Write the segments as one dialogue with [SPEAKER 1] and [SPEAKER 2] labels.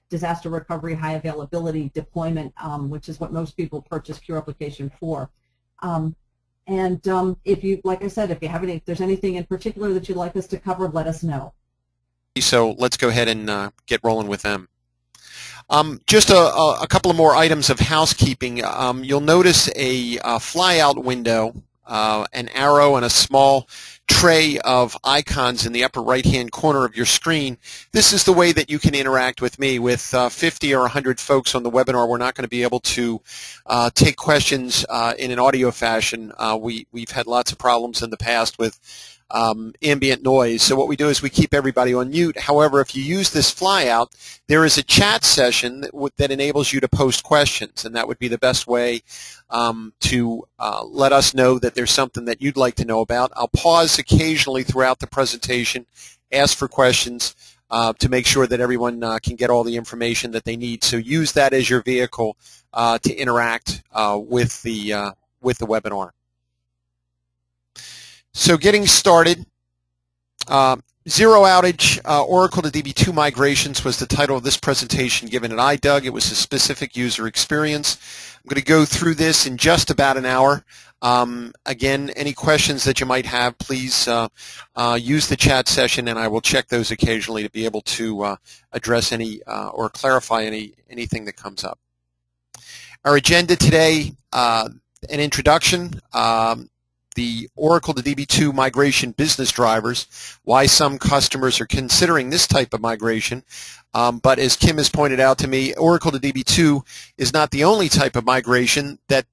[SPEAKER 1] disaster recovery, high availability deployment, which is what most people purchase Q Replication for. If you, like I said, if there's anything in particular that you'd like us to cover, let us know.
[SPEAKER 2] So let's go ahead and get rolling with them. Just a couple of more items of housekeeping. You'll notice a flyout window, an arrow, and a small tray of icons in the upper right-hand corner of your screen. This is the way that you can interact with me. With 50 or 100 folks on the webinar, we're not going to be able to take questions in an audio fashion. We've had lots of problems in the past with ambient noise. So what we do is we keep everybody on mute. However, if you use this flyout, there is a chat session that enables you to post questions, and that would be the best way to let us know that there's something that you'd like to know about. I'll pause occasionally throughout the presentation, ask for questions to make sure that everyone can get all the information that they need. So use that as your vehicle to interact with the webinar. So getting started, Zero Outage, Oracle to DB2 Migrations was the title of this presentation given at iDoug. It was a specific user experience. I'm going to go through this in just about an hour. Again, any questions that you might have, please use the chat session, and I will check those occasionally to be able to address any or clarify anything that comes up. Our agenda today, an introduction, the Oracle to DB2 migration business drivers, why some customers are considering this type of migration. But as Kim has pointed out to me, Oracle to DB2 is not the only type of migration that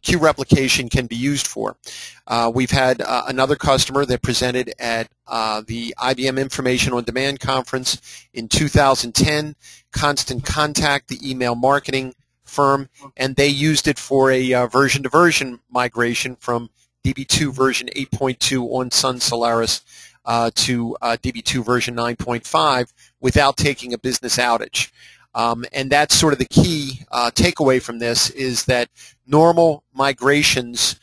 [SPEAKER 2] Q Replication can be used for. We've had another customer that presented at the IBM Information on Demand conference in 2010, Constant Contact, the email marketing firm, and they used it for a version-to-version migration from DB2 version 8.2 on Sun Solaris to DB2 version 9.5 without taking a business outage. And that's sort of the key takeaway from this, is that normal migrations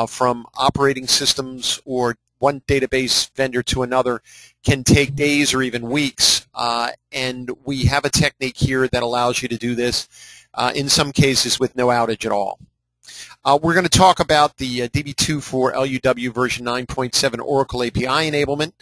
[SPEAKER 2] from operating systems or one database vendor to another can take days or even weeks. And we have a technique here that allows you to do this in some cases with no outage at all. We're going to talk about the DB2 for LUW version 9.7 Oracle API enablement.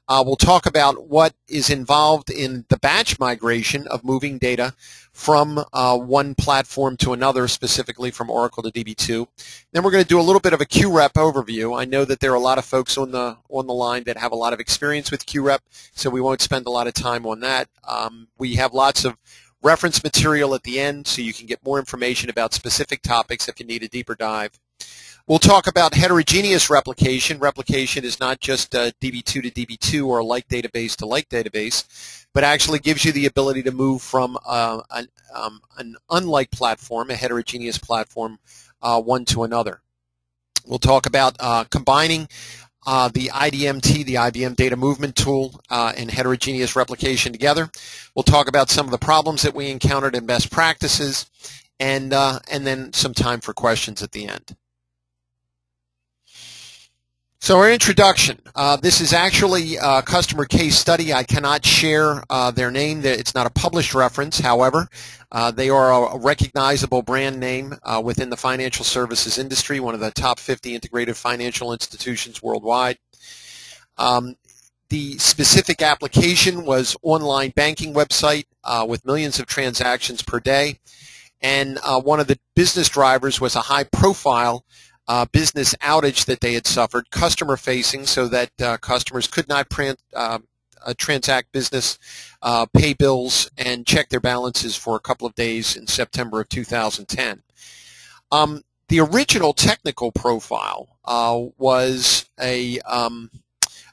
[SPEAKER 2] We'll talk about what is involved in the batch migration of moving data from one platform to another, specifically from Oracle to DB2. Then we're going to do a little bit of a QRep overview. I know that there are a lot of folks on the line that have a lot of experience with QRep, so we won't spend a lot of time on that. We have lots of reference material at the end, so you can get more information about specific topics if you need a deeper dive. We'll talk about heterogeneous replication. Replication is not just DB2 to DB2 or like database to like database, but actually gives you the ability to move from an unlike platform, a heterogeneous platform, one to another. We'll talk about combining the IDMT, the IBM Data Movement Tool, and heterogeneous replication together. We'll talk about some of the problems that we encountered and best practices, and then some time for questions at the end. So our introduction. This is actually a customer case study. I cannot share their name. It's not a published reference. However, they are a recognizable brand name within the financial services industry, one of the top 50 integrated financial institutions worldwide. The specific application was online banking website with millions of transactions per day. And one of the business drivers was a high-profile business outage that they had suffered, customer-facing, so that customers could not transact business, pay bills, and check their balances for a couple of days in September of 2010. The original technical profile was a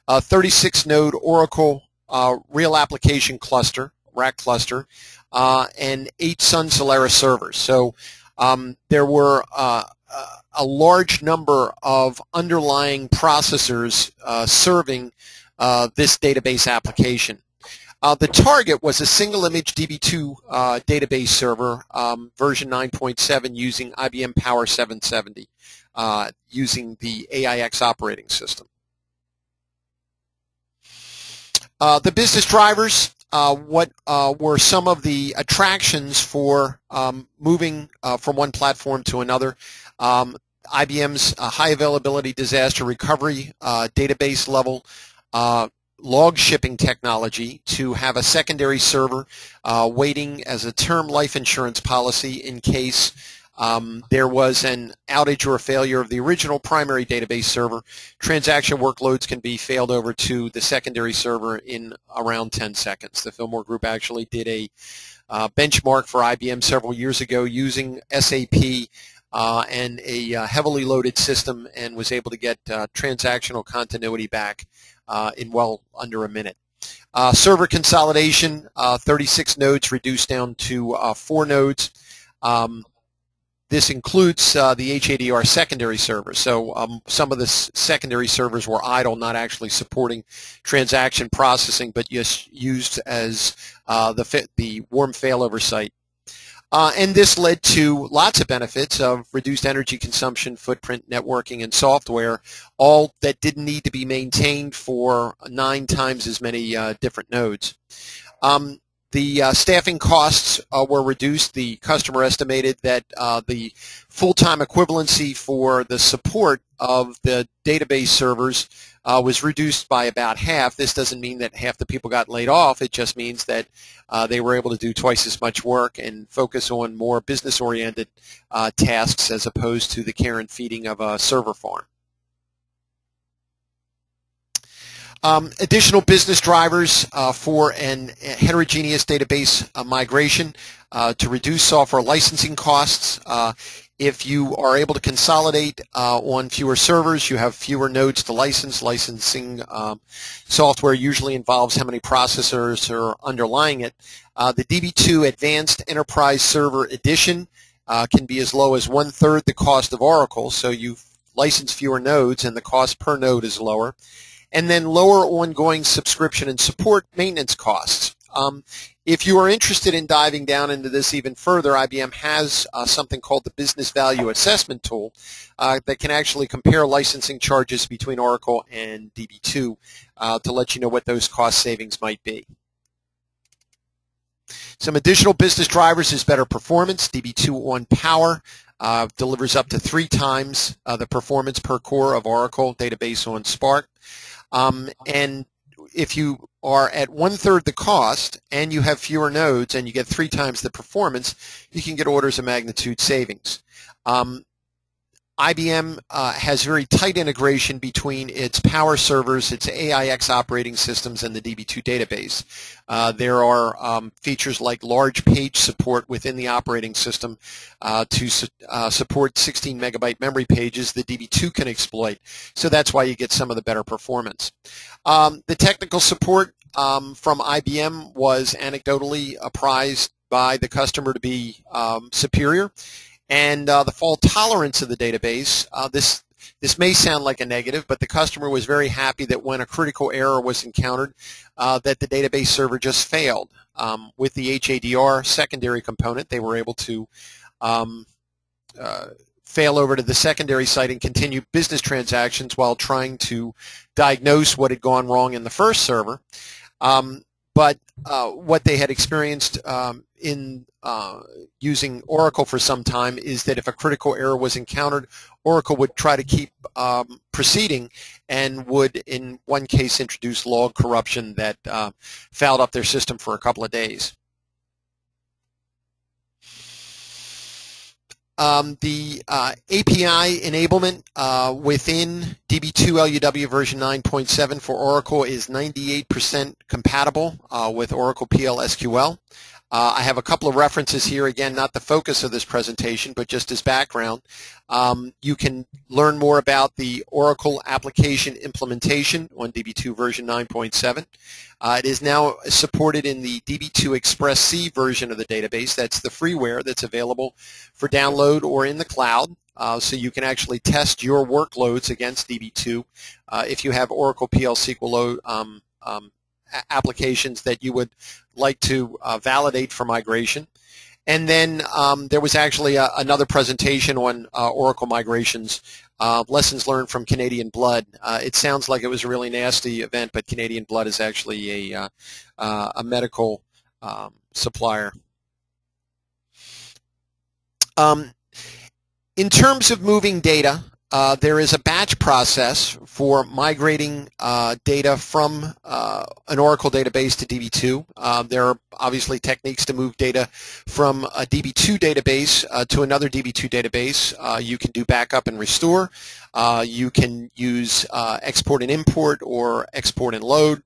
[SPEAKER 2] 36-node Oracle real application cluster, rack cluster, and 8 Sun Solaris servers. So there were a large number of underlying processors serving this database application. The target was a single image DB2 database server, version 9.7, using IBM Power 770, using the AIX operating system. The business drivers, what were some of the attractions for moving from one platform to another. IBM's high availability disaster recovery database level log shipping technology to have a secondary server waiting as a term life insurance policy in case there was an outage or a failure of the original primary database server. Transaction workloads can be failed over to the secondary server in around 10 seconds. The Fillmore Group actually did a benchmark for IBM several years ago using SAP and a heavily loaded system, and was able to get transactional continuity back in well under a minute. Server consolidation, 36 nodes reduced down to 4 nodes. This includes the HADR secondary server. So some of the secondary servers were idle, not actually supporting transaction processing, but just used as the warm failover site. And this led to lots of benefits of reduced energy consumption, footprint, networking, and software, all that didn't need to be maintained for 9 times as many different nodes. The staffing costs were reduced. The customer estimated that the full-time equivalency for the support of the database servers was reduced by about half. This doesn't mean that half the people got laid off. It just means that they were able to do twice as much work and focus on more business-oriented tasks as opposed to the care and feeding of a server farm. Additional business drivers for an heterogeneous database migration to reduce software licensing costs. If you are able to consolidate on fewer servers, you have fewer nodes to license. Licensing software usually involves how many processors are underlying it. The DB2 Advanced Enterprise Server Edition can be as low as 1/3 the cost of Oracle, so you license fewer nodes and the cost per node is lower. And then lower ongoing subscription and support maintenance costs. If you are interested in diving down into this even further, IBM has something called the Business Value Assessment Tool that can actually compare licensing charges between Oracle and DB2 to let you know what those cost savings might be. Some additional business drivers is better performance. DB2 on Power delivers up to 3 times the performance per core of Oracle database on Spark. And if you are at 1/3 the cost and you have fewer nodes and you get 3 times the performance, you can get orders of magnitude savings. IBM has very tight integration between its Power servers, its AIX operating systems, and the DB2 database. There are features like large page support within the operating system to support 16 megabyte memory pages that DB2 can exploit. So that's why you get some of the better performance. The technical support from IBM was anecdotally apprised by the customer to be superior. And the fault tolerance of the database, this may sound like a negative, but the customer was very happy that when a critical error was encountered, that the database server just failed. With the HADR secondary component, they were able to fail over to the secondary site and continue business transactions while trying to diagnose what had gone wrong in the first server. But what they had experienced in using Oracle for some time is that if a critical error was encountered, Oracle would try to keep proceeding and would, in one case, introduce log corruption that fouled up their system for a couple of days. The API enablement within DB2 LUW version 9.7 for Oracle is 98% compatible with Oracle PL SQL. I have a couple of references here, again, not the focus of this presentation, but just as background. You can learn more about the Oracle application implementation on DB2 version 9.7. It is now supported in the DB2 Express C version of the database. That's the freeware that's available for download or in the cloud. So you can actually test your workloads against DB2 if you have Oracle PL SQL applications that you would like to validate for migration. And then there was actually another presentation on Oracle migrations lessons learned from Canadian Blood. It sounds like it was a really nasty event, but Canadian Blood is actually a medical supplier. In terms of moving data, there is a batch process for migrating data from an Oracle database to DB2. There are obviously techniques to move data from a DB2 database to another DB2 database. You can do backup and restore. You can use export and import or export and load.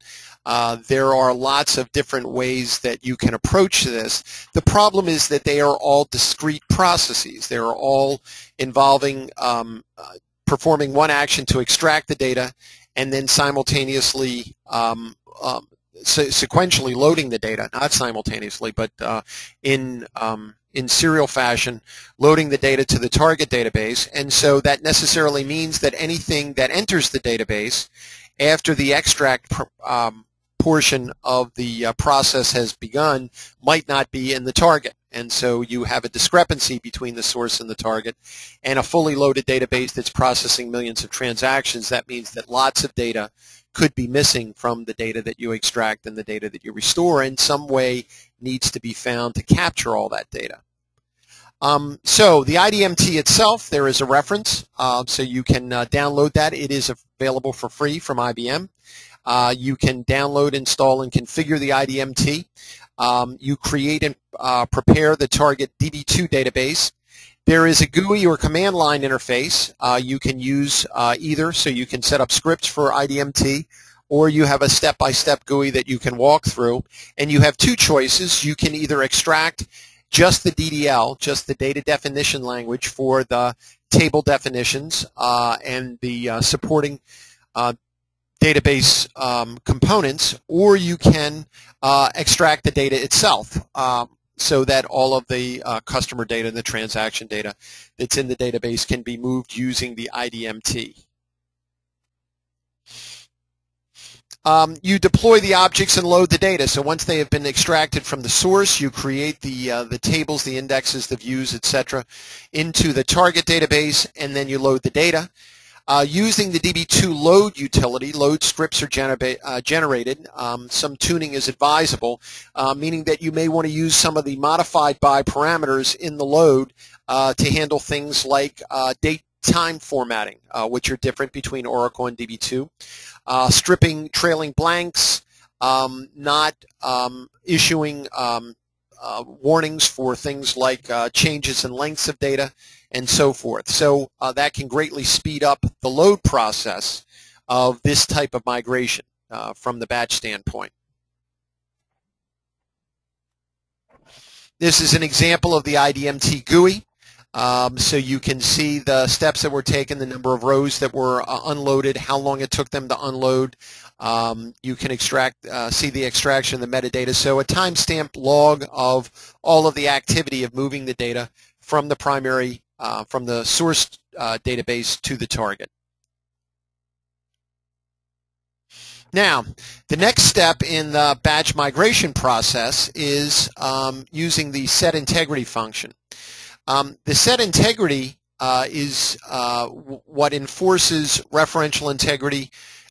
[SPEAKER 2] There are lots of different ways that you can approach this. The problem is that they are all discrete processes. They are all involving performing one action to extract the data and then simultaneously sequentially loading the data, not simultaneously, but in serial fashion, loading the data to the target database. And so that necessarily means that anything that enters the database after the extract portion of the process has begun might not be in the target. And so you have a discrepancy between the source and the target. And a fully loaded database that's processing millions of transactions, that means that lots of data could be missing from the data that you extract and the data that you restore, and some way needs to be found to capture all that data. So the IDMT itself, there is a reference, so you can download that. It is available for free from IBM. You can download, install, and configure the IDMT. You create and prepare the target DB2 database. There is a GUI or command line interface. You can use either, so you can set up scripts for IDMT, or you have a step-by-step GUI that you can walk through. And you have two choices. You can either extract just the DDL, just the data definition language for the table definitions and the supporting database components, or you can extract the data itself so that all of the customer data and the transaction data that's in the database can be moved using the IDMT. You deploy the objects and load the data. So once they have been extracted from the source, you create the tables, the indexes, the views, etc., into the target database, and then you load the data. Using the DB2 load utility, load scripts are generated. Some tuning is advisable, meaning that you may want to use some of the modified by parameters in the load to handle things like date time formatting, which are different between Oracle and DB2. Stripping trailing blanks, not issuing warnings for things like changes in lengths of data, and so forth. So that can greatly speed up the load process of this type of migration from the batch standpoint. This is an example of the IDMT GUI. So you can see the steps that were taken, the number of rows that were unloaded, how long it took them to unload. You can see the extraction of the metadata. So a timestamped log of all of the activity of moving the data from the primary, from the source database to the target. Now, the next step in the batch migration process is using the set integrity function. The set integrity is what enforces referential integrity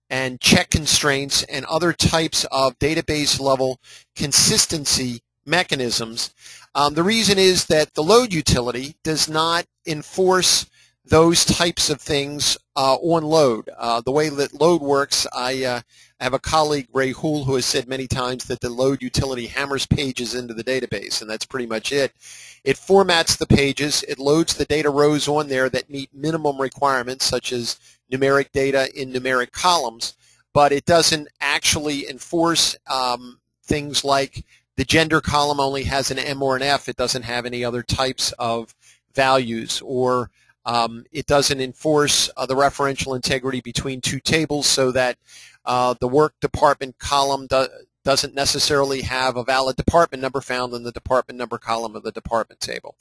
[SPEAKER 2] and check constraints and other types of database level consistency mechanisms. The reason is that the load utility does not enforce those types of things on load. The way that load works, I have a colleague, Ray Houle, who has said many times that the load utility hammers pages into the database, and that's pretty much it. It formats the pages, it loads the data rows on there that meet minimum requirements, such as numeric data in numeric columns, but it doesn't actually enforce things like the gender column only has an M or an F. It doesn't have any other types of values, or it doesn't enforce the referential integrity between two tables so that the work department column doesn't necessarily have a valid department number found in the department number column of the department table.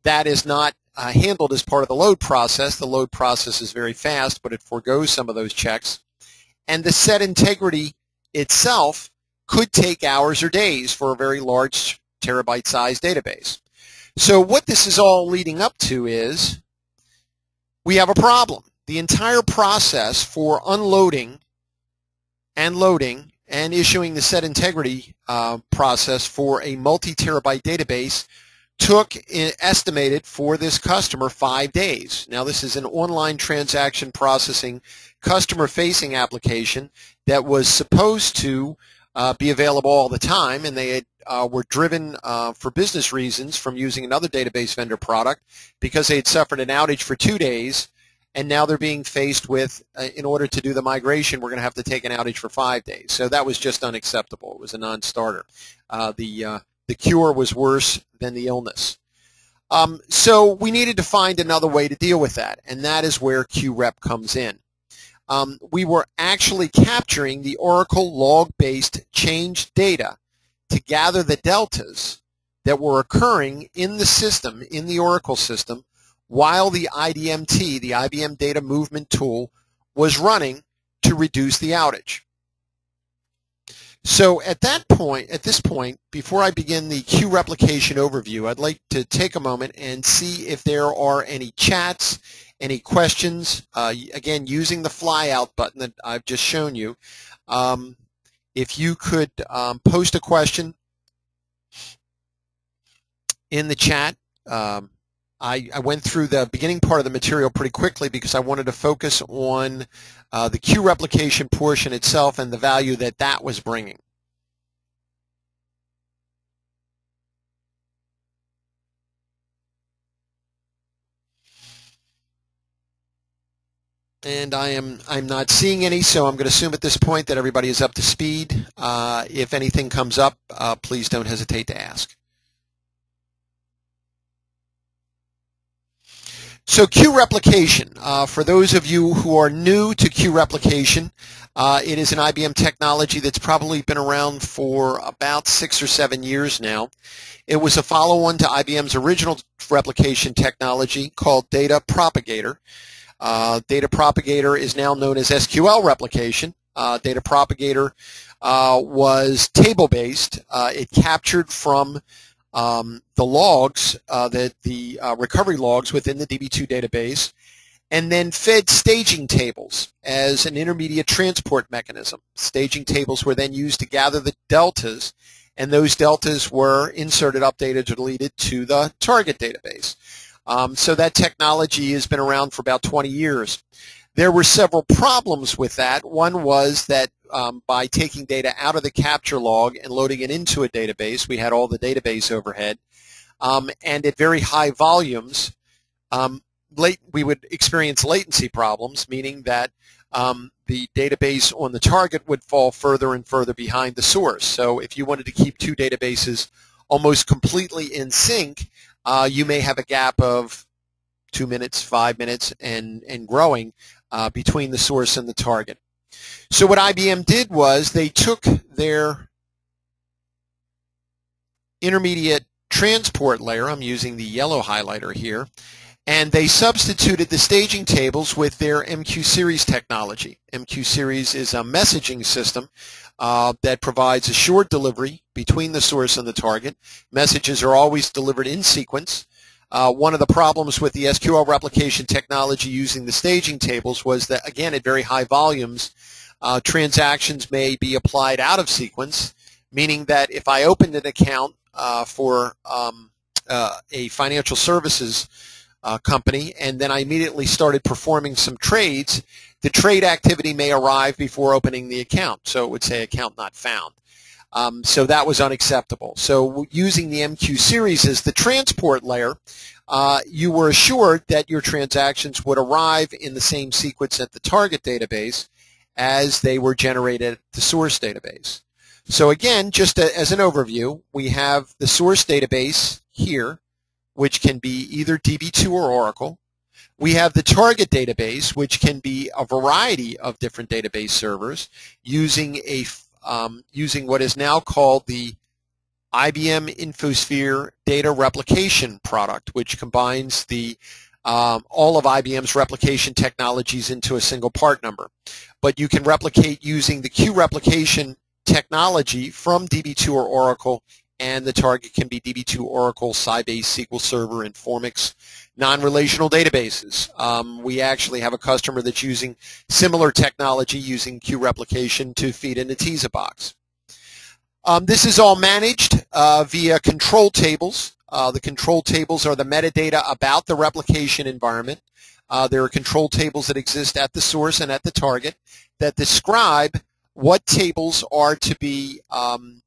[SPEAKER 2] That is not handled as part of the load process. The load process is very fast, but it forgoes some of those checks. And the set integrity itself could take hours or days for a very large terabyte-sized database. So what this is all leading up to is we have a problem. The entire process for unloading and loading and issuing the set integrity process for a multi-terabyte database took, estimated for this customer, 5 days. Now, this is an online transaction processing customer-facing application that was supposed to be available all the time, and they were driven for business reasons from using another database vendor product because they had suffered an outage for 2 days, and now they're being faced with, in order to do the migration, we're going to have to take an outage for 5 days. So that was just unacceptable. It was a non-starter. The cure was worse than the illness. So we needed to find another way to deal with that, and that is where Q Rep comes in. We were actually capturing the Oracle log-based change data to gather the deltas that were occurring in the system, in the Oracle system, while the IDMT, the IBM Data Movement Tool, was running to reduce the outage. So at this point, before I begin the Q Replication overview, I'd like to take a moment and see if there are any chats, any questions, again, using the flyout button that I've just shown you. If you could post a question in the chat. I went through the beginning part of the material pretty quickly because I wanted to focus on the Q replication portion itself and the value that that was bringing. And I'm not seeing any, so I'm going to assume at this point that everybody is up to speed. If anything comes up, please don't hesitate to ask. So Q replication, for those of you who are new to Q replication, it is an IBM technology that's probably been around for about 6 or 7 years now. It was a follow-on to IBM's original replication technology called Data Propagator. Data Propagator is now known as SQL replication. Data Propagator was table-based. It captured from the logs, the recovery logs within the DB2 database, and then fed staging tables as an intermediate transport mechanism. Staging tables were then used to gather the deltas, and those deltas were inserted, updated, or deleted to the target database. So that technology has been around for about 20 years. There were several problems with that. One was that by taking data out of the capture log and loading it into a database, we had all the database overhead. And at very high volumes, we would experience latency problems, meaning that the database on the target would fall further and further behind the source. So if you wanted to keep two databases almost completely in sync, you may have a gap of 2 minutes, 5 minutes, and growing between the source and the target. So what IBM did was they took their intermediate transport layer, I'm using the yellow highlighter here, and they substituted the staging tables with their MQ series technology. MQ series is a messaging system that provides assured delivery between the source and the target. Messages are always delivered in sequence. One of the problems with the SQL replication technology using the staging tables was that, again, at very high volumes, transactions may be applied out of sequence, meaning that if I opened an account for a financial services company and then I immediately started performing some trades, the trade activity may arrive before opening the account. So it would say account not found. So that was unacceptable. So using the MQ series as the transport layer, you were assured that your transactions would arrive in the same sequence at the target database as they were generated at the source database. So again, just as an overview, we have the source database here, which can be either DB2 or Oracle. We have the target database, which can be a variety of different database servers using what is now called the IBM InfoSphere Data Replication product, which combines all of IBM's replication technologies into a single part number. But you can replicate using the Q replication technology from DB2 or Oracle and the target can be DB2 Oracle, Sybase, SQL Server, Informix, non-relational databases. We actually have a customer that's using similar technology using Q Replication to feed into TeaserBox. This is all managed via control tables. The control tables are the metadata about the replication environment. There are control tables that exist at the source and at the target that describe what tables are to be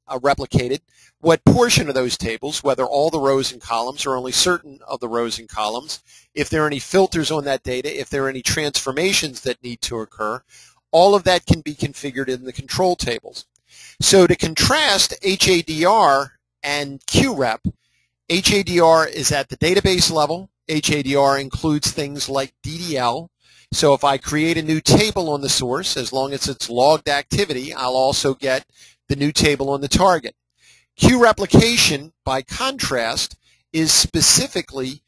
[SPEAKER 2] replicated, what portion of those tables, whether all the rows and columns or only certain of the rows and columns, if there are any filters on that data, if there are any transformations that need to occur, all of that can be configured in the control tables. So to contrast HADR and QRep, HADR is at the database level. HADR includes things like DDL. So if I create a new table on the source, as long as it's logged activity, I'll also get the new table on the target. Q Replication, by contrast, is specifically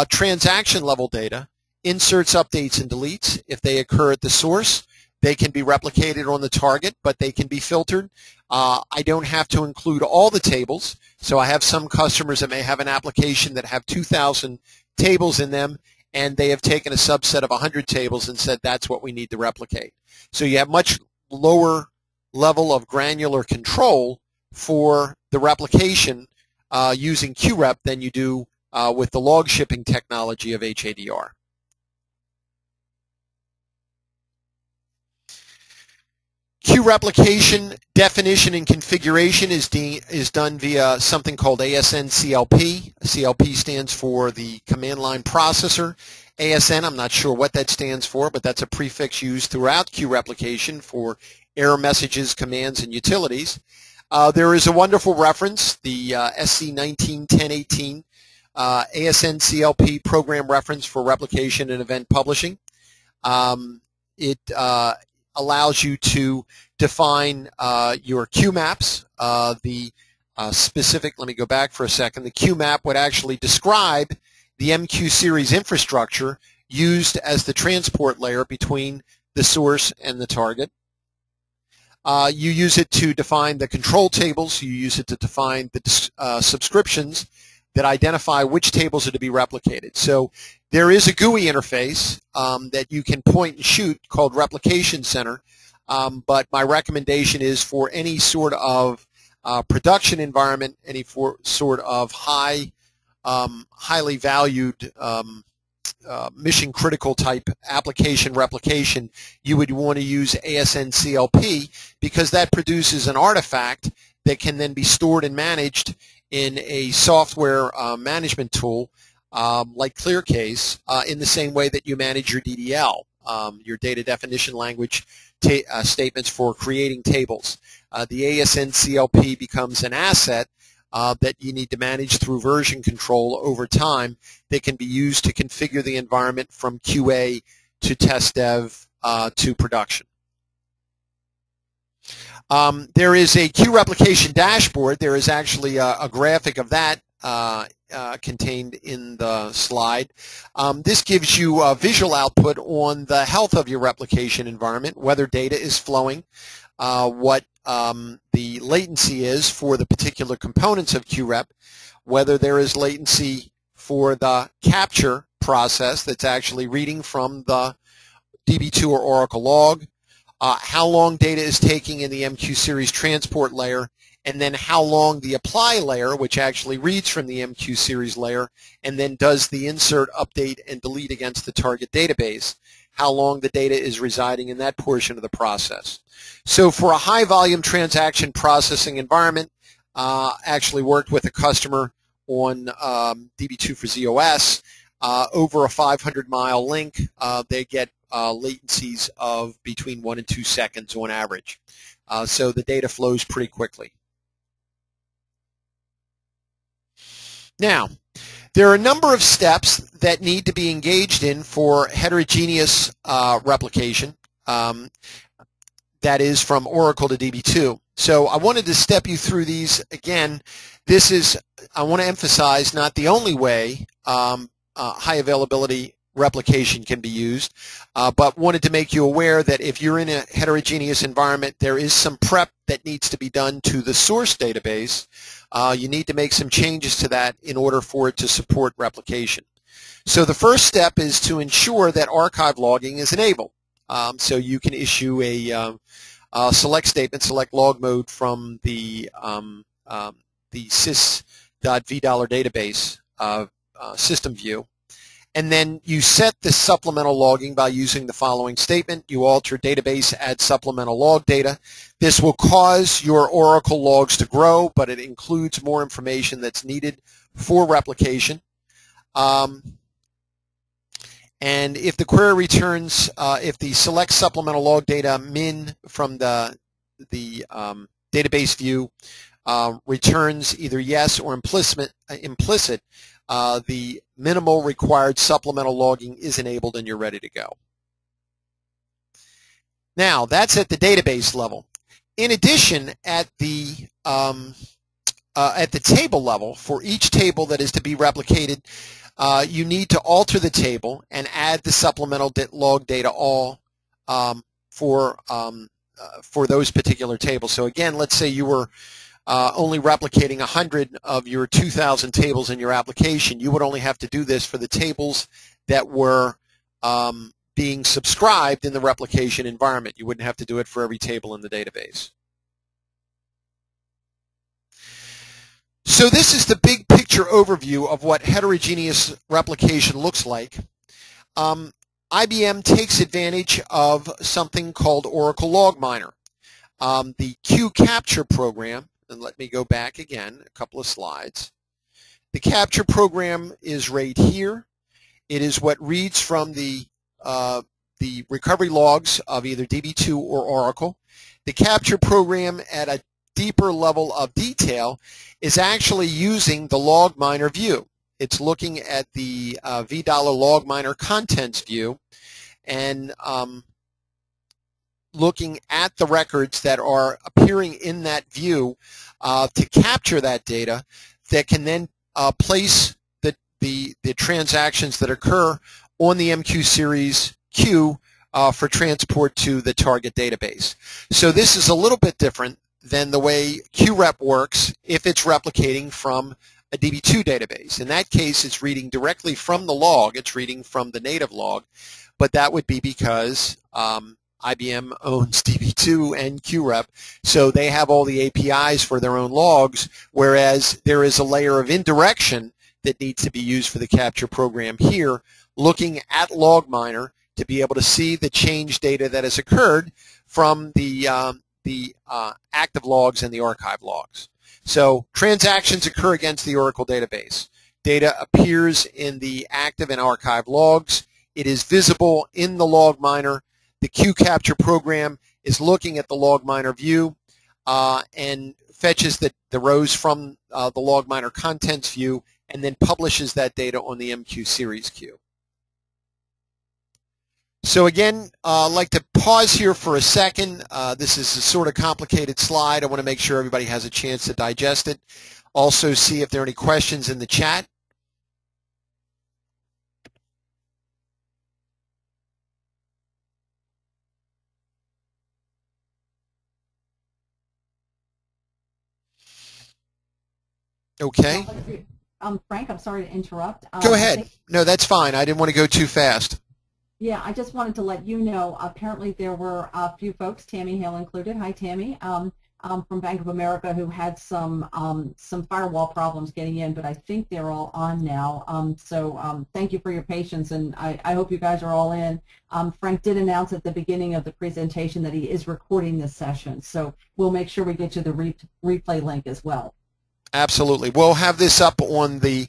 [SPEAKER 2] transaction level data, inserts, updates, and deletes. If they occur at the source, they can be replicated on the target, but they can be filtered. I don't have to include all the tables. So I have some customers that may have an application that have 2,000 tables in them, and they have taken a subset of 100 tables and said that's what we need to replicate. So you have much lower level of granular control for the replication using QRep than you do with the log shipping technology of HADR. Q Replication definition and configuration is done via something called ASN CLP. CLP stands for the command line processor. ASN, I'm not sure what that stands for, but that's a prefix used throughout Q Replication for error messages, commands, and utilities. There is a wonderful reference, the SC 191018 ASN CLP program reference for replication and event publishing. It allows you to define your Q maps. The specific, let me go back for a second, the Q map would actually describe the MQ series infrastructure used as the transport layer between the source and the target. You use it to define the control tables. You use it to define the subscriptions that identify which tables are to be replicated. So there is a GUI interface that you can point and shoot called Replication Center, but my recommendation is for any sort of production environment, any sort of highly valued mission critical type application replication, you would want to use ASN CLP because that produces an artifact that can then be stored and managed in a software management tool like ClearCase in the same way that you manage your DDL, your data definition language statements for creating tables. The ASN CLP becomes an asset that you need to manage through version control over time that can be used to configure the environment from QA to test dev to production. There is a Q Replication dashboard. There is actually a graphic of that contained in the slide. This gives you a visual output on the health of your replication environment, whether data is flowing, what the latency is for the particular components of QRep, whether there is latency for the capture process that's actually reading from the DB2 or Oracle log, how long data is taking in the MQ series transport layer, and then how long the apply layer, which actually reads from the MQ series layer and then does the insert, update, and delete against the target database, how long the data is residing in that portion of the process. So for a high volume transaction processing environment, actually worked with a customer on DB2 for ZOS, over a 500-mile link, they get latencies of between 1 and 2 seconds on average. So the data flows pretty quickly. Now, there are a number of steps that need to be engaged in for heterogeneous replication, that is from Oracle to DB2. So I wanted to step you through these. Again, this is, I want to emphasize, not the only way high availability replication can be used, but wanted to make you aware that if you're in a heterogeneous environment, there is some prep that needs to be done to the source database you need to make some changes to that in order for it to support replication. So the first step is to ensure that archive logging is enabled. So you can issue a select statement, select log mode from the sys.v$ database system view. And then you set the supplemental logging by using the following statement. You alter database, add supplemental log data. This will cause your Oracle logs to grow, but it includes more information that's needed for replication. And if the query returns, if the select supplemental log data min from the database view returns either yes or implicit, the minimal required supplemental logging is enabled and you're ready to go. Now, that's at the database level. In addition, at the table level, for each table that is to be replicated, you need to alter the table and add the supplemental log data all for those particular tables. So again, let's say you were only replicating 100 of your 2,000 tables in your application. You would only have to do this for the tables that were being subscribed in the replication environment. You wouldn't have to do it for every table in the database. So this is the big picture overview of what heterogeneous replication looks like. IBM takes advantage of something called Oracle Log Miner. The Q Capture program, and let me go back again, a couple of slides. The Capture program is right here. It is what reads from the recovery logs of either DB2 or Oracle. The Capture program at a deeper level of detail is actually using the log miner view. It's looking at the $V log miner contents view and looking at the records that are appearing in that view to capture that data that can then place the transactions that occur on the MQ series queue for transport to the target database. So this is a little bit different than the way QRep works if it's replicating from a DB2 database. In that case, it's reading directly from the log. It's reading from the native log, but that would be because IBM owns DB2 and QRep, so they have all the APIs for their own logs, whereas there is a layer of indirection that needs to be used for the capture program here, looking at log miner to be able to see the change data that has occurred from the active logs and the archive logs. So transactions occur against the Oracle database. Data appears in the active and archive logs. It is visible in the log miner. The Q Capture program is looking at the log miner view and fetches the rows from the log miner contents view and then publishes that data on the MQ series queue. So again, I'd like to pause here for a second. This is a sort of complicated slide. I want to make sure everybody has a chance to digest it. Also see if there are any questions in the chat. Okay.
[SPEAKER 1] Frank, I'm sorry to interrupt.
[SPEAKER 2] Go ahead. No, that's fine. I didn't want to go too fast.
[SPEAKER 1] Yeah, I just wanted to let you know, apparently there were a few folks, Tammy Hale included, hi Tammy, from Bank of America who had some firewall problems getting in, but I think they're all on now. So thank you for your patience, and I hope you guys are all in. Frank did announce at the beginning of the presentation that he is recording this session, so we'll make sure we get you the replay link as well.
[SPEAKER 2] Absolutely. We'll have this up on the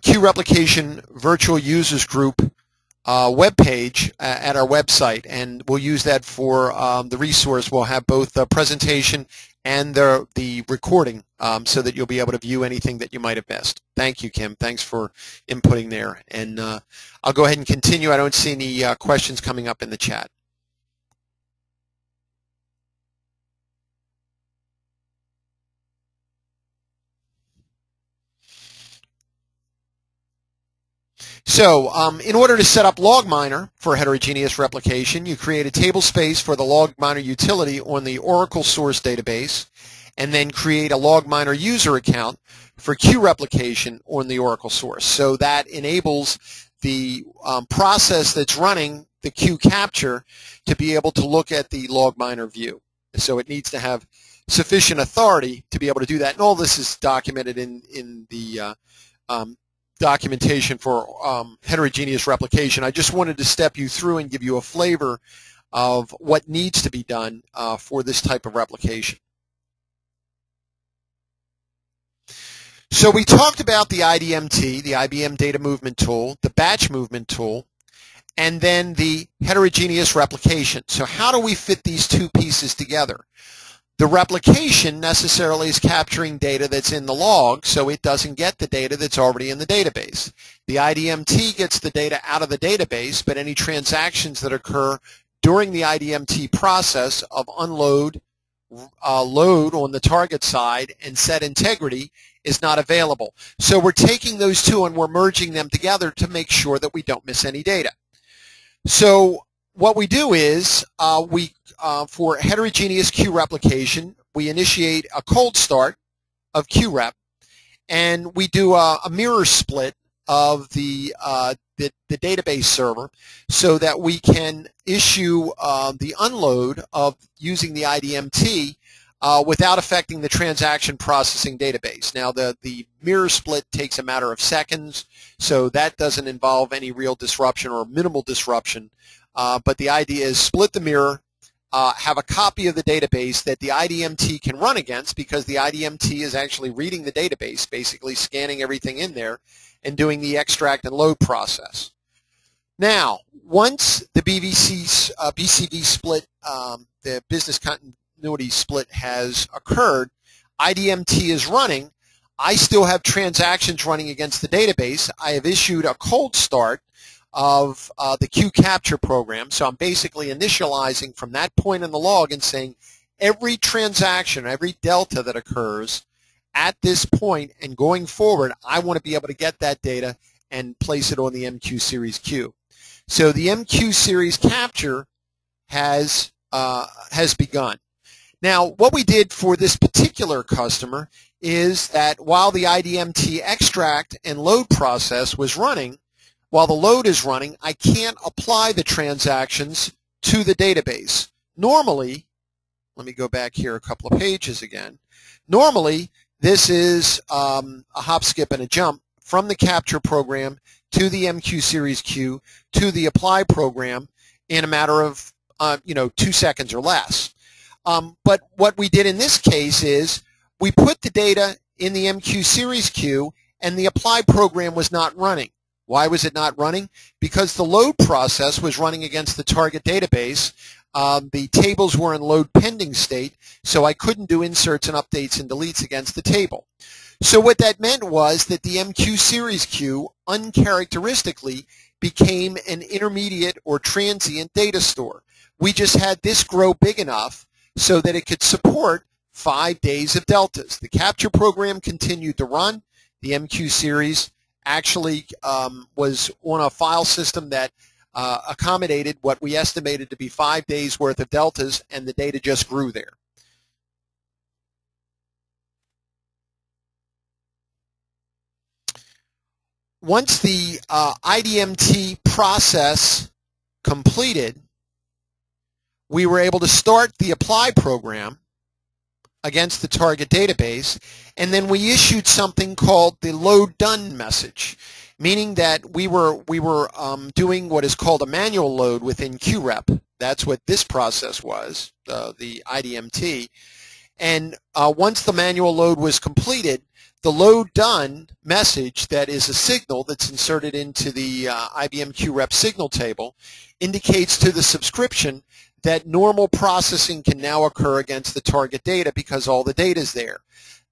[SPEAKER 2] Q Replication Virtual Users Group webpage at our website, and we'll use that for the resource. We'll have both the presentation and the recording so that you'll be able to view anything that you might have missed. Thank you, Kim. Thanks for inputting there. And I'll go ahead and continue. I don't see any questions coming up in the chat. So in order to set up LogMiner for heterogeneous replication, you create a table space for the LogMiner utility on the Oracle source database, and then create a LogMiner user account for Q replication on the Oracle source. So that enables the process that's running the Q capture to be able to look at the LogMiner view. So it needs to have sufficient authority to be able to do that. And all this is documented in the documentation for heterogeneous replication. I just wanted to step you through and give you a flavor of what needs to be done for this type of replication. So we talked about the IDMT, the IBM Data Movement Tool, the Batch Movement Tool, and then the heterogeneous replication. So how do we fit these two pieces together? The replication necessarily is capturing data that's in the log, so it doesn't get the data that's already in the database. The IDMT gets the data out of the database, but any transactions that occur during the IDMT process of unload, load on the target side, and set integrity is not available. So we're taking those two and we're merging them together to make sure that we don't miss any data. So what we do is for heterogeneous Q replication, we initiate a cold start of Q rep, and we do a mirror split of the database server so that we can issue the unload of using the IDMT without affecting the transaction processing database. Now the mirror split takes a matter of seconds, so that doesn't involve any real disruption or minimal disruption. But the idea is split the mirror, have a copy of the database that the IDMT can run against, because the IDMT is actually reading the database, basically scanning everything in there and doing the extract and load process. Now, once the BCV split, the business continuity split has occurred, IDMT is running. I still have transactions running against the database. I have issued a cold start of the Q capture program. So I'm basically initializing from that point in the log and saying every transaction, every delta that occurs at this point and going forward, I want to be able to get that data and place it on the MQ series Q. So the MQ series capture has begun. Now, what we did for this particular customer is that while the IDMT extract and load process was running, while the load is running, I can't apply the transactions to the database. Normally, let me go back here a couple of pages again. Normally, this is a hop, skip, and a jump from the capture program to the MQ series Q to the apply program in a matter of 2 seconds or less. But what we did in this case is we put the data in the MQ series Q and the apply program was not running. Why was it not running? Because the load process was running against the target database. The tables were in load pending state, so I couldn't do inserts and updates and deletes against the table. So what that meant was that the MQ series Q uncharacteristically became an intermediate or transient data store. We just had this grow big enough so that it could support 5 days of deltas. The capture program continued to run. The MQ series actually was on a file system that accommodated what we estimated to be 5 days worth of deltas, and the data just grew there. Once the IDMT process completed, we were able to start the apply program against the target database, and then we issued something called the load done message, meaning that we were doing what is called a manual load within Q rep. That's what this process was, the IDMT. And once the manual load was completed, the load done message, that is a signal that's inserted into the IBM Q rep signal table, indicates to the subscription that normal processing can now occur against the target data because all the data is there.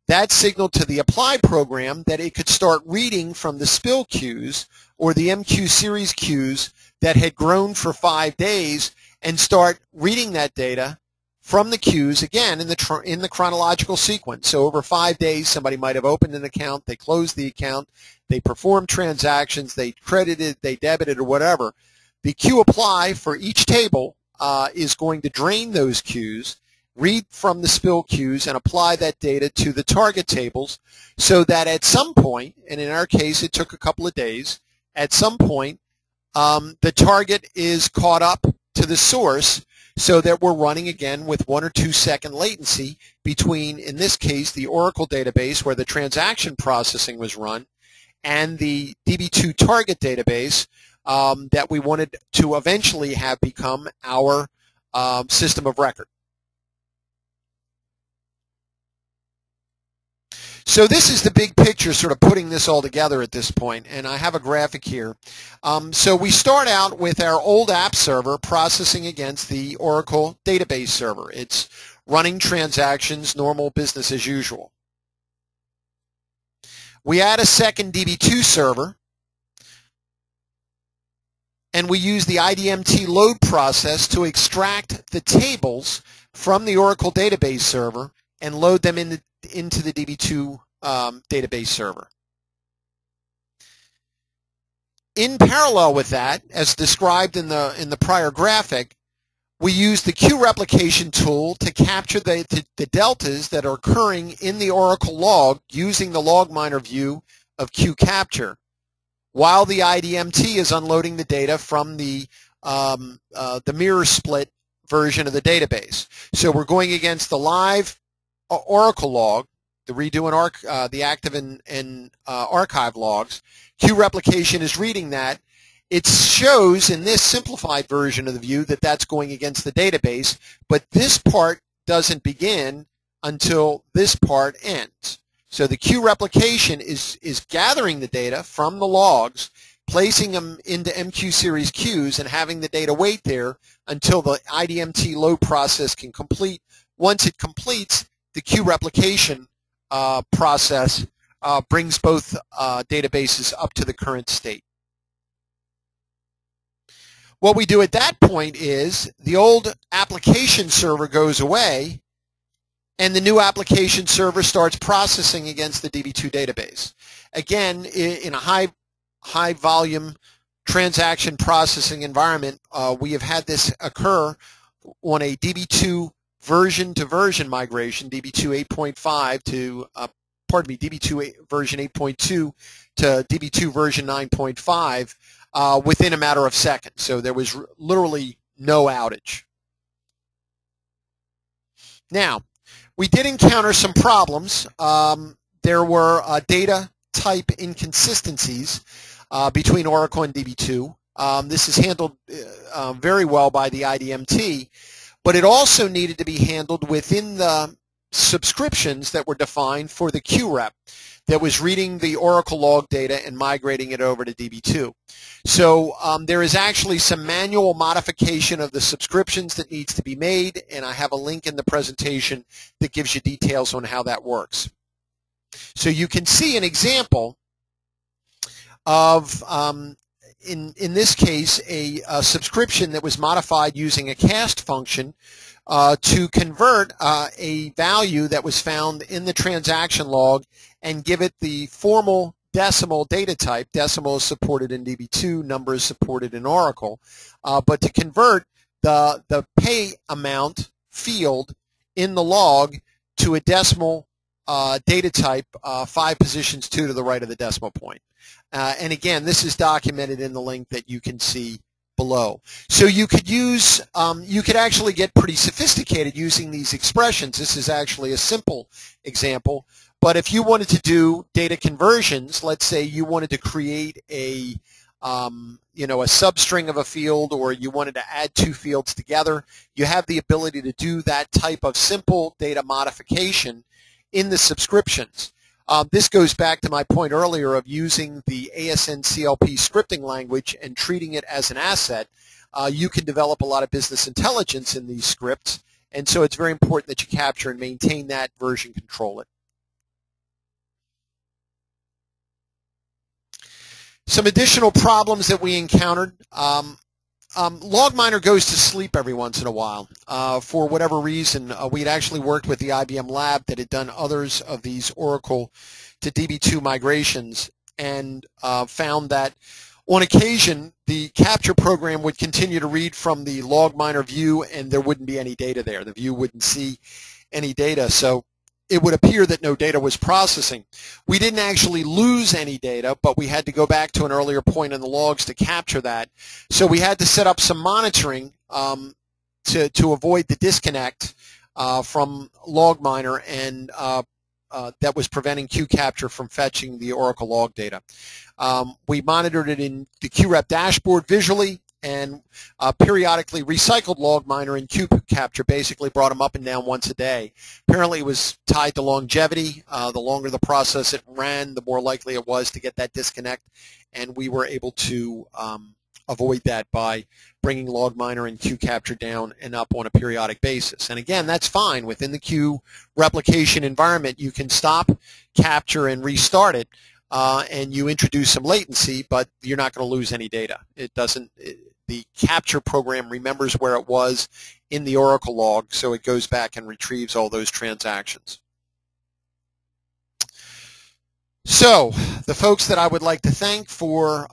[SPEAKER 2] That signaled to the apply program that it could start reading from the spill queues or the MQ series queues that had grown for 5 days and start reading that data from the queues, again, in the chronological sequence. So over 5 days, somebody might have opened an account, they closed the account, they performed transactions, they credited, they debited, or whatever. The Q apply for each table is going to drain those queues. read from the spill queues, and apply that data to the target tables so that at some point, and in our case it took a couple of days, at some point the target is caught up to the source so that we're running again with 1 or 2 second latency between, in this case, the Oracle database where the transaction processing was run and the DB2 target database that we wanted to eventually have become our system of record. So this is the big picture, sort of putting this all together at this point, and I have a graphic here. So we start out with our old app server processing against the Oracle database server. It's running transactions, normal business as usual. We add a second DB2 server, and we use the IDMT load process to extract the tables from the Oracle database server and load them into the DB2 database server. In parallel with that, as described in the prior graphic, we use the Q Replication tool to capture the deltas that are occurring in the Oracle log using the log miner view of Q Capture, while the IDMT is unloading the data from the mirror split version of the database. So we're going against the live Oracle log, the redo and the active and archive logs. Q Replication is reading that. It shows in this simplified version of the view that that's going against the database, but this part doesn't begin until this part ends. So the Q Replication is gathering the data from the logs, placing them into MQ series queues, and having the data wait there until the IDMT load process can complete. Once it completes, the Q Replication process brings both databases up to the current state. What we do at that point is the old application server goes away and the new application server starts processing against the DB2 database. Again, in a high volume transaction processing environment, we have had this occur on a DB2 version to version migration, DB2 8.5 to, DB2 version 8.2 to DB2 version 9.5 within a matter of seconds. So there was literally no outage. Now, we did encounter some problems. There were data type inconsistencies between Oracle and DB2. This is handled very well by the IDMT, but it also needed to be handled within the subscriptions that were defined for the QRep that was reading the Oracle log data and migrating it over to DB2. So there is actually some manual modification of the subscriptions that needs to be made, and I have a link in the presentation that gives you details on how that works. So you can see an example of, in this case, a subscription that was modified using a cast function to convert a value that was found in the transaction log and give it the formal decimal data type. Decimal is supported in DB2, number is supported in Oracle, but to convert the pay amount field in the log to a decimal data type 5 positions 2 to the right of the decimal point. And again, this is documented in the link that you can see below. So you could use, you could actually get pretty sophisticated using these expressions. This is actually a simple example, but if you wanted to do data conversions, let's say you wanted to create a, a substring of a field, or you wanted to add 2 fields together, you have the ability to do that type of simple data modification in the subscriptions. This goes back to my point earlier of using the ASN CLP scripting language and treating it as an asset. You can develop a lot of business intelligence in these scripts, and so it's very important that you capture and maintain that, version control it. Some additional problems that we encountered. LogMiner goes to sleep every once in a while. For whatever reason, we had actually worked with the IBM lab that had done others of these Oracle to DB2 migrations, and found that On occasion, the capture program would continue to read from the log miner view, and there wouldn't be any data there. The view wouldn't see any data, so it would appear that no data was processing. We didn't actually lose any data, but we had to go back to an earlier point in the logs to capture that. So we had to set up some monitoring to avoid the disconnect from LogMiner, and that was preventing QCapture from fetching the Oracle log data. We monitored it in the QRep dashboard visually, and periodically recycled LogMiner and QCapture, basically brought them up and down once a day. Apparently it was tied to longevity. The longer the process it ran, the more likely it was to get that disconnect, and we were able to avoid that by bringing LogMiner and QCapture down and up on a periodic basis. And again, that's fine. Within the Q replication environment, you can stop, capture, and restart it, and you introduce some latency, but you're not going to lose any data. It doesn't. The capture program remembers where it was in the Oracle log, so it goes back and retrieves all those transactions. So the folks that I would like to thank for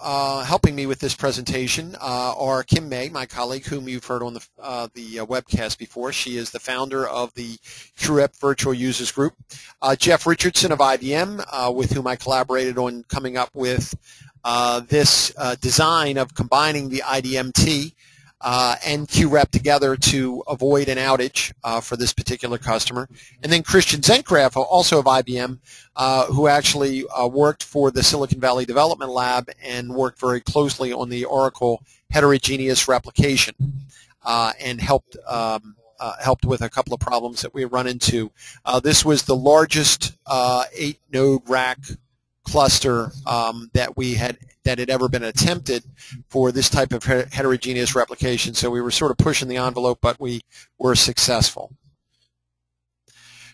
[SPEAKER 2] helping me with this presentation are Kim May, my colleague, whom you've heard on the webcast before. She is the founder of the QRep Virtual Users Group. Jeff Richardson of IBM, with whom I collaborated on coming up with this design of combining the IDMT and QRep together to avoid an outage for this particular customer. And then Christian Zenkgraf, also of IBM, who actually worked for the Silicon Valley Development Lab and worked very closely on the Oracle Heterogeneous Replication and helped with a couple of problems that we run into. This was the largest 8-node rack cluster that had ever been attempted for this type of heterogeneous replication. So we were sort of pushing the envelope, but we were successful.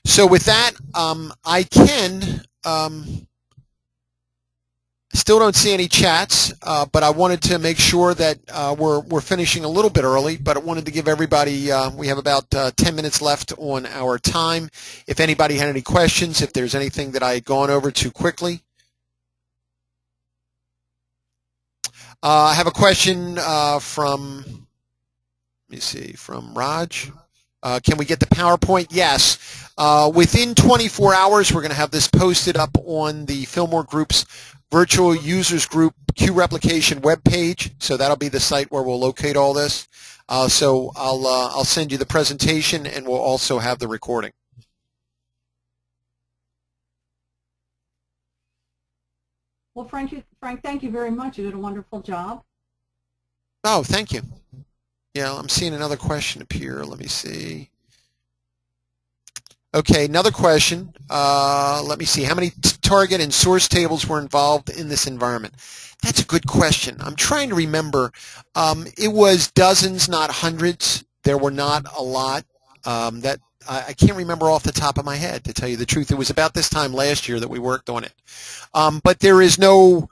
[SPEAKER 2] So with that, I can still don't see any chats, but I wanted to make sure that we're finishing a little bit early, but I wanted to give everybody, we have about 10 minutes left on our time. If anybody had any questions, if there's anything that I had gone over too quickly. I have a question from, let me see, from Raj. Can we get the PowerPoint? Yes. Within 24 hours, we're going to have this posted up on the Fillmore Group's Virtual Users Group Q Replication webpage. So that'll be the site where we'll locate all this. So I'll send you the presentation, and we'll also have the recording.
[SPEAKER 1] Well, Frank, thank you very much. You did a wonderful job.
[SPEAKER 2] Oh, thank you. Yeah, I'm seeing another question appear. Let me see. Okay, another question. Let me see. How many target and source tables were involved in this environment? That's a good question. I'm trying to remember. It was dozens, not hundreds. There were not a lot. I can't remember off the top of my head, to tell you the truth. It was about this time last year that we worked on it. But there is no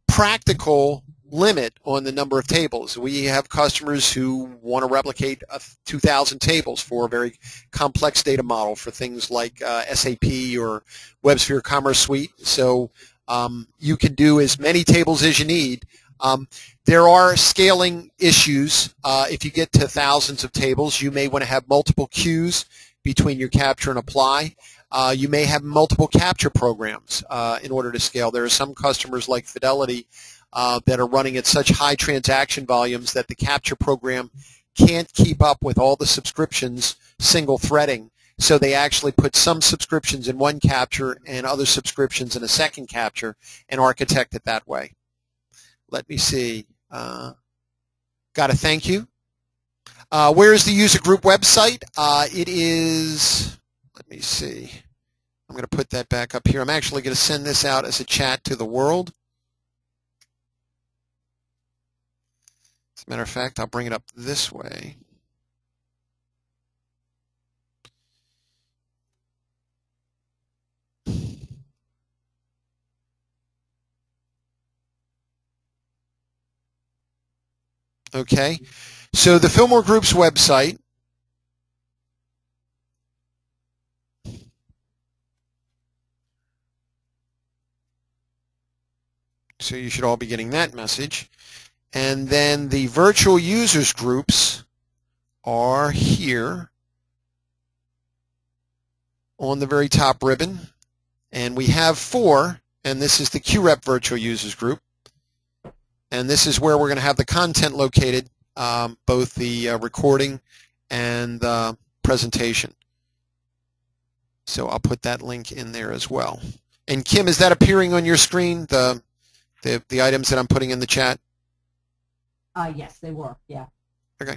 [SPEAKER 2] practical limit on the number of tables. We have customers who want to replicate 2,000 tables for a very complex data model for things like SAP or WebSphere Commerce Suite. So you can do as many tables as you need. There are scaling issues. If you get to thousands of tables, you may want to have multiple queues between your capture and apply. You may have multiple capture programs in order to scale. There are some customers like Fidelity that are running at such high transaction volumes that the capture program can't keep up with all the subscriptions single threading. So they actually put some subscriptions in one capture and other subscriptions in a second capture and architect it that way. Let me see. Got a thank you. Where is the user group website? It is, let me see. I'm going to put that back up here. I'm actually going to send this out as a chat to the world. As a matter of fact, I'll bring it up this way. Okay, so the Fillmore Group's website so you should all be getting that message. And then the virtual users groups are here on the very top ribbon. And we have 4, and this is the Q Rep virtual users group. And this is where we're going to have the content located, both the recording and the presentation. So I'll put that link in there as well. And Kim, is that appearing on your screen, the items that I'm putting in the chat?
[SPEAKER 1] Yes, they were, yeah.
[SPEAKER 2] Okay.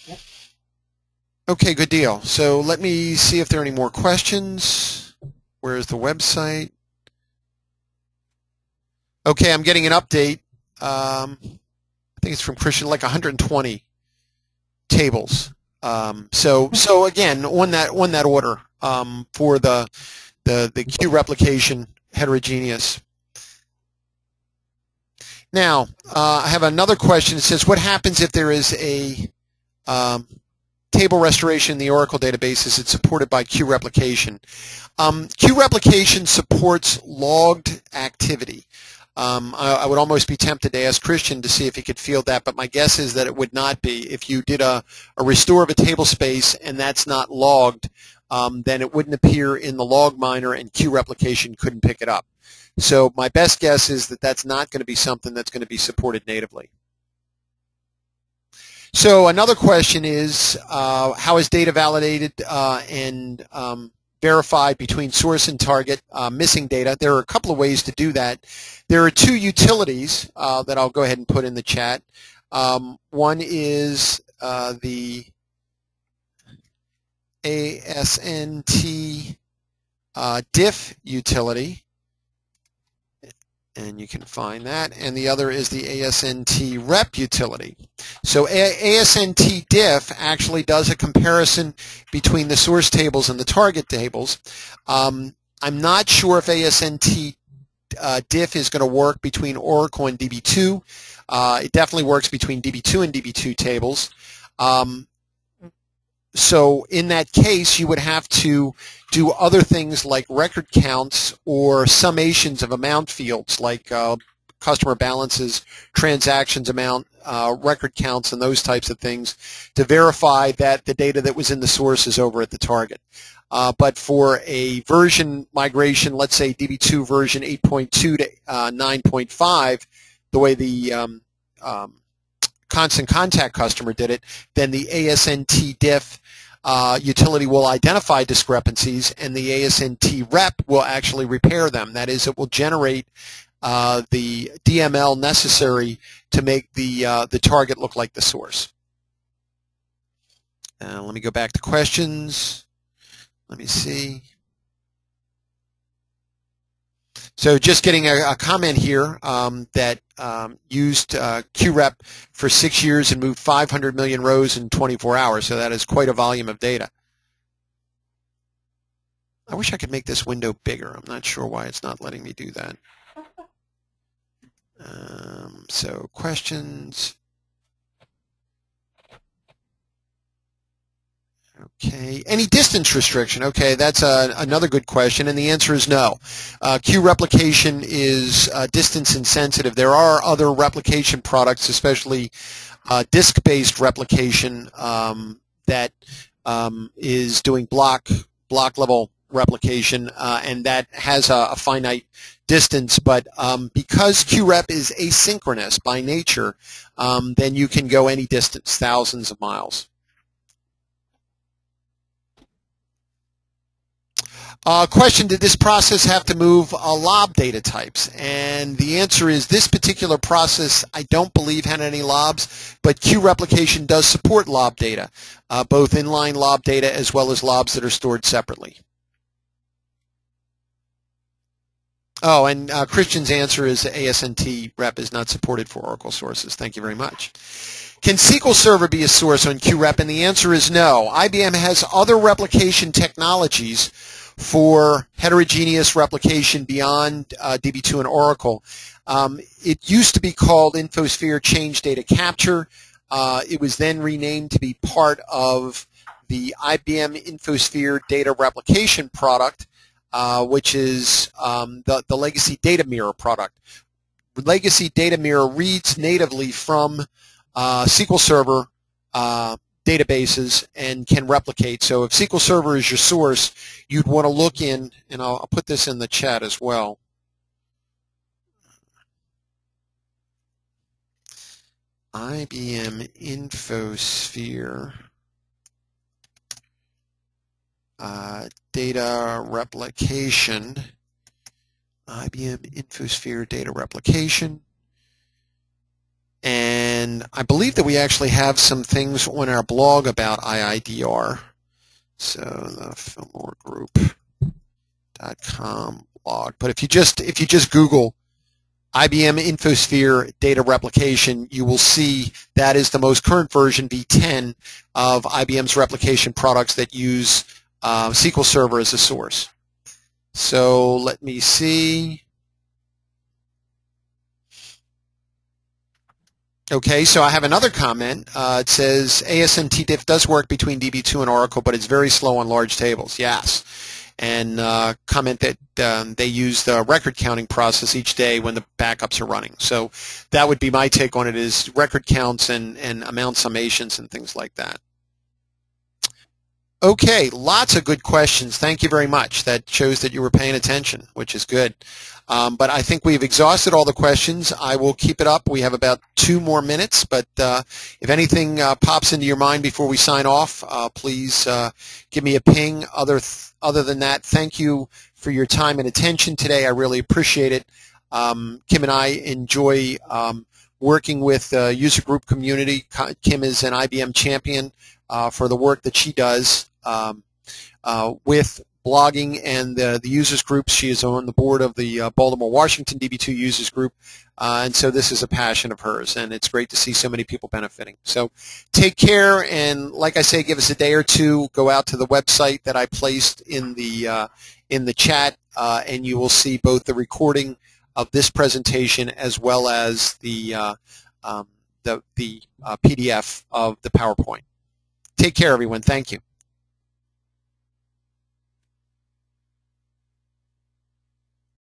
[SPEAKER 1] Yep.
[SPEAKER 2] Okay, good deal. So let me see if there are any more questions. Where's the website? Okay, I'm getting an update. I think it's from Christian, like 120 tables. So again, on that order for the Q replication heterogeneous. Now, I have another question. It says, what happens if there is a table restoration in the Oracle database? Is it supported by Q replication? Q replication supports logged activity. I would almost be tempted to ask Christian to see if he could field that, but my guess is that it would not be. If you did a restore of a table space and that's not logged, then it wouldn't appear in the log miner and Q replication couldn't pick it up. So my best guess is that that's not going to be something that's going to be supported natively. So another question is, how is data validated and verified between source and target missing data? There are a couple of ways to do that. There are 2 utilities that I'll go ahead and put in the chat. One is the ASNT diff utility, and you can find that, and the other is the ASNT rep utility. So ASNT diff actually does a comparison between the source tables and the target tables. I'm not sure if ASNT diff is going to work between Oracle and DB2. It definitely works between DB2 and DB2 tables. So in that case, you would have to do other things like record counts or summations of amount fields like customer balances, transactions amount, record counts, and those types of things to verify that the data that was in the source is over at the target. But for a version migration, let's say DB2 version 8.2 to 9.5, the way the constant contact customer did it, then the ASNT diff utility will identify discrepancies, and the ASNT rep will actually repair them. That is, it will generate the DML necessary to make the target look like the source. Let me go back to questions. Let me see. So just getting a comment here that used QRep for 6 years and moved 500 million rows in 24 hours. So that is quite a volume of data. I wish I could make this window bigger. I'm not sure why it's not letting me do that. So questions. Okay, any distance restriction? Okay, that's another good question, and the answer is no. Q replication is distance insensitive. There are other replication products, especially disk-based replication that is doing block level replication, and that has a finite distance. But because QRep is asynchronous by nature, then you can go any distance, thousands of miles. Question, did this process have to move lob data types? And the answer is this particular process I don't believe had any lobs, but Q replication does support lob data, both inline lob data as well as lobs that are stored separately. Oh, and Christian's answer is ASNT rep is not supported for Oracle sources. Thank you very much. Can SQL Server be a source on QRep? And the answer is no. IBM has other replication technologies for heterogeneous replication beyond DB2 and Oracle. It used to be called InfoSphere Change Data Capture. It was then renamed to be part of the IBM InfoSphere Data Replication product, which is the Legacy Data Mirror product. Legacy Data Mirror reads natively from SQL Server databases and can replicate. So if SQL Server is your source, you'd want to look in, and I'll put this in the chat as well. IBM InfoSphere Data Replication. IBM InfoSphere Data Replication. And I believe that we actually have some things on our blog about IIDR. So the fillmoregroup.com blog. But if you just Google IBM InfoSphere Data Replication, you will see that is the most current version, V10, of IBM's replication products that use SQL Server as a source. So let me see. Okay, so I have another comment. It says ASMT diff does work between DB2 and Oracle, but it's very slow on large tables. Yes. And comment that they use the record counting process each day when the backups are running. So that would be my take on it, is record counts and amount summations and things like that. Okay, lots of good questions. Thank you very much. That shows that you were paying attention, which is good. But I think we've exhausted all the questions. I will keep it up. We have about 2 more minutes, but if anything pops into your mind before we sign off, please give me a ping. Other than that, thank you for your time and attention today. I really appreciate it. Kim and I enjoy working with the user group community. Kim is an IBM champion for the work that she does with blogging and the users groups. She is on the board of the Baltimore Washington DB2 users group, and so this is a passion of hers, and it's great to see so many people benefiting. So take care, and like I say, give us a day or two. Go out to the website that I placed in the chat, and you will see both the recording of this presentation as well as the PDF of the PowerPoint. Take care, everyone. Thank you.